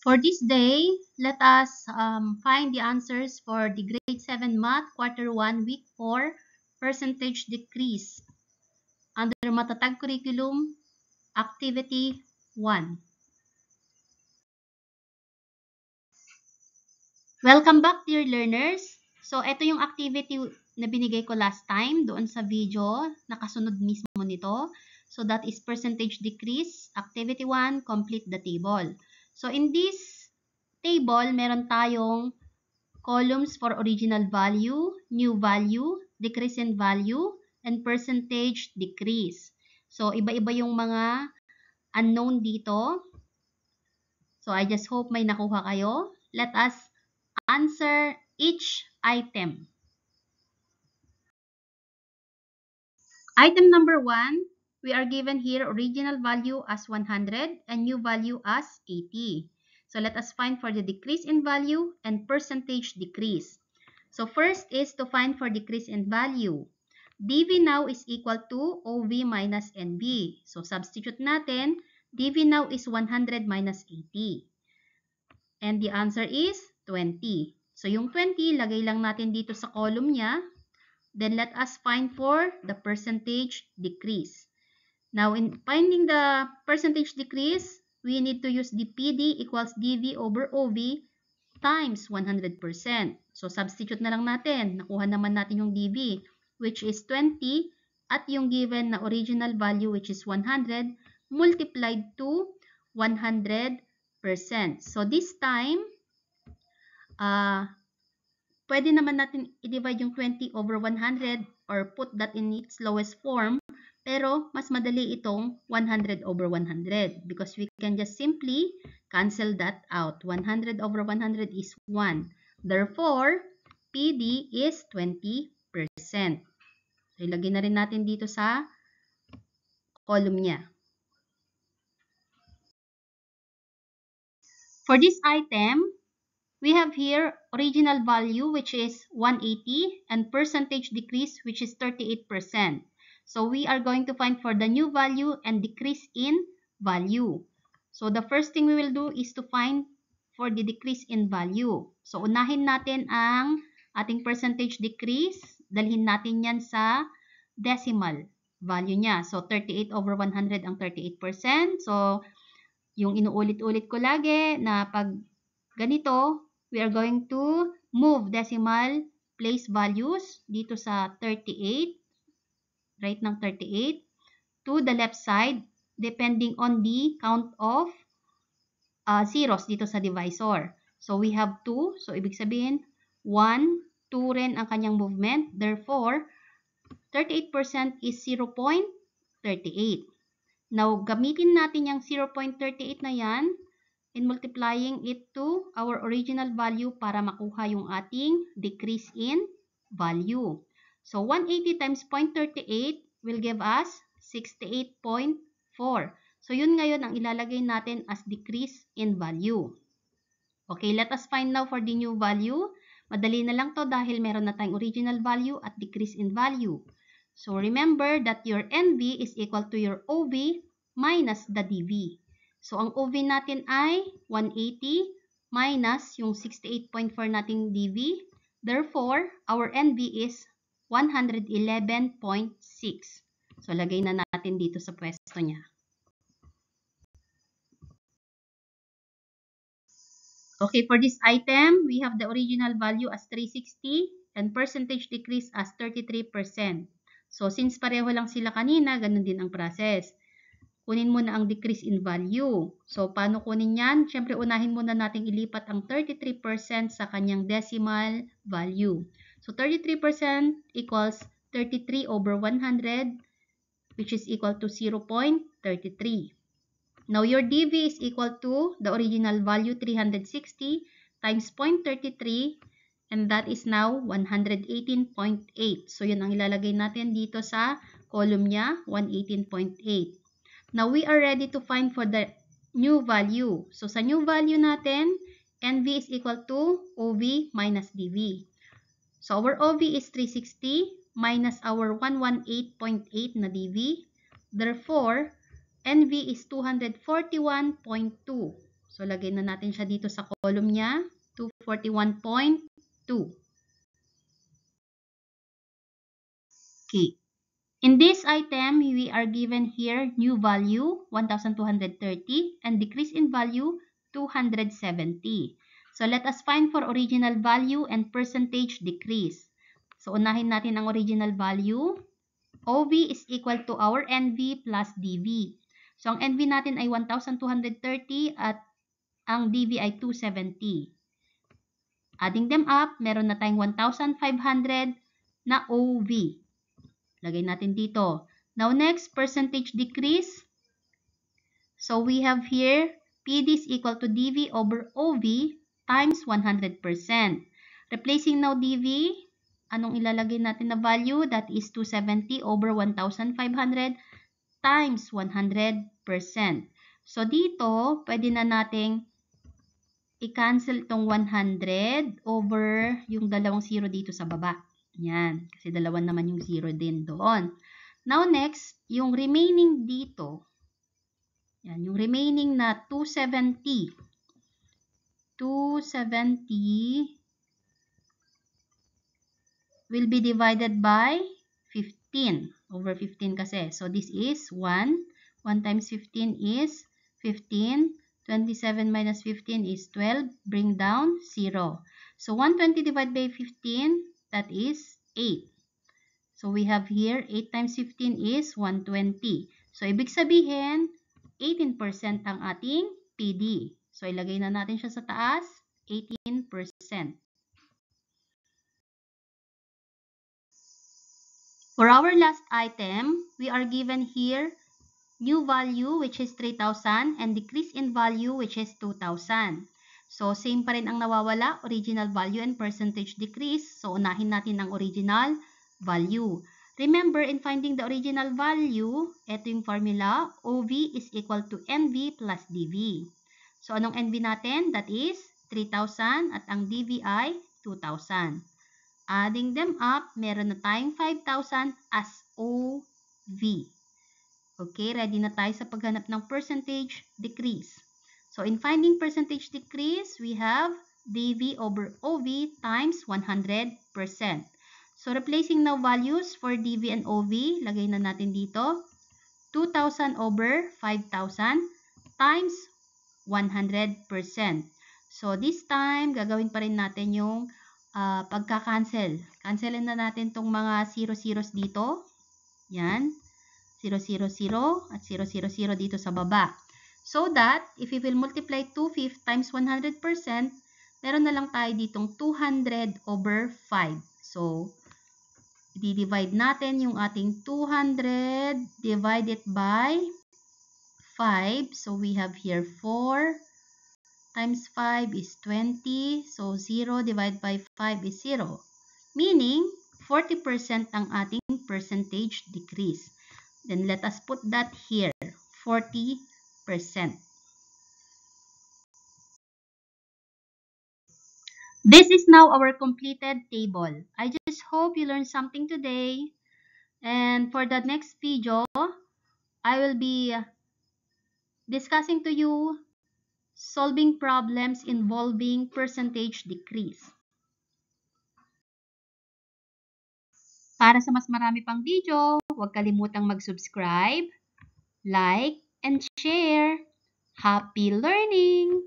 For this day, let us find the answers for the grade 7 math quarter 1 week 4 percentage decrease under Matatag curriculum activity 1. Welcome back dear learners. So ito yung activity na binigay ko last time doon sa video, nakasunod mismo nito. So that is percentage decrease, activity 1, complete the table. So in this table, meron tayong columns for original value, new value, decrease in value, and percentage decrease. So, iba-iba yung mga unknown dito. So, I just hope may nakuha kayo. Let us answer each item. Item number 1, we are given here original value as 100 and new value as 80. So, let us find for the decrease in value and percentage decrease. So, first is to find for decrease in value. dv now is equal to OV minus NV. So, substitute natin, dv now is 100 minus 80. And the answer is 20. So, yung 20, lagay lang natin dito sa column niya. Then, let us find for the percentage decrease. Now, in finding the percentage decrease, we need to use the PD equals dv over OV times 100%. So, substitute na lang natin. Nakuha naman natin yung dv, which is 20, at yung given na original value, which is 100, multiplied to 100%. So, this time, pwede naman natin i-divide yung 20 over 100 or put that in its lowest form. Pero, mas madali itong 100 over 100 because we can just simply cancel that out. 100 over 100 is 1. Therefore, PD is 20%. So, ilagay na rin natin dito sa column niya. For this item, we have here original value which is 180 and percentage decrease which is 38%. So we are going to find for the new value and decrease in value. So the first thing we will do is to find for the decrease in value. So unahin natin ang ating percentage decrease. Dalhin natin yan sa decimal value niya. So 38 over 100 ang 38%. So yung inuulit-ulit ko lagi na pag ganito, we are going to move decimal place values dito sa 38, right ng 38, to the left side, depending on the count of zeros dito sa divisor. So, we have 2. So, ibig sabihin, 1, 2 rin ang kanyang movement. Therefore, 38% is 0.38. Now, gamitin natin yung 0.38 na yan in multiplying it to our original value para makuha yung ating decrease in value. So, 180 times 0.38 will give us 68.4. So, yun ngayon ang ilalagay natin as decrease in value. Okay, let us find now for the new value. Madali na lang to dahil meron na tayong original value at decrease in value. So, remember that your NV is equal to your OV minus the DV. So, ang OV natin ay 180 minus yung 68.4 nating DV. Therefore, our NV is 111.6. So, lagay na natin dito sa pwesto niya. Okay, for this item, we have the original value as 360 and percentage decrease as 33%. So, since pareho lang sila kanina, ganun din ang process. Kunin mo na ang decrease in value. So, paano kunin yan? Siyempre, unahin muna nating ilipat ang 33% sa kanyang decimal value. So, 33% equals 33 over 100, which is equal to 0.33. Now, your DV is equal to the original value, 360, times 0.33, and that is now 118.8. So, yun ang ilalagay natin dito sa column niya, 118.8. Now, we are ready to find for the new value. So, sa new value natin, NV is equal to OV minus DV. So, our OV is 360 minus our 118.8 na DV. Therefore, NV is 241.2. So, lagay na natin siya dito sa column niya, 241.2. Okay. In this item, we are given here new value, 1,230, and decrease in value, 270. So, let us find for original value and percentage decrease. So, unahin natin ang original value. OV is equal to our NV plus DV. So, ang NV natin ay 1,230 at ang DV ay 270. Adding them up, meron na tayong 1,500 na OV. Lagay natin dito. Now, next, percentage decrease. So, we have here, PD is equal to DV over OV times 100%. Replacing now DV, anong ilalagay natin na value? That is 270 over 1,500 times 100%. So, dito, pwede na nating i-cancel itong 100 over yung dalawang zero dito sa baba. Yan, kasi dalawa naman yung zero din doon. Now, next, yung remaining dito, yan, yung remaining na 270 will be divided by 15 over 15 kasi. So, this is 1. 1 times 15 is 15. 27 minus 15 is 12. Bring down 0. So, 120 divided by 15, that is 8. So, we have here 8 times 15 is 120. So, ibig sabihin, 18% ang ating PD. So, ilagay na natin siya sa taas, 18%. For our last item, we are given here new value which is 3,000 and decrease in value which is 2,000. So, same pa rin ang nawawala, original value and percentage decrease. So, unahin natin ang original value. Remember, in finding the original value, ito yung formula, OV is equal to NV plus DV. So, anong NV natin? That is 3,000 at ang DV ay 2,000. Adding them up, meron na tayong 5,000 as OV. Okay, ready na tayo sa paghanap ng percentage decrease. So, in finding percentage decrease, we have DV over OV times 100%. So, replacing now values for DV and OV, lagay na natin dito, 2,000 over 5,000 times 100%. So, this time, gagawin pa rin natin yung pagka-cancel. Cancelin na natin itong mga 0-0s dito. Yan. 0, 0, 0 at 0, 0, 0 dito sa baba. So that, if we will multiply 2/5 times 100%, meron na lang tayo ditong 200 over 5. So, i-divide natin yung ating 200 divided by 5. So, we have here 4 times 5 is 20. So, 0 divided by 5 is 0. Meaning, 40% ang ating percentage decrease. Then, let us put that here, 40%. This is now our completed table. I just hope you learned something today. And for the next video, I will be discussing to you solving problems involving percentage decrease. Para sa mas marami pang video, huwag kalimutang mag-subscribe, like, and share. Happy learning!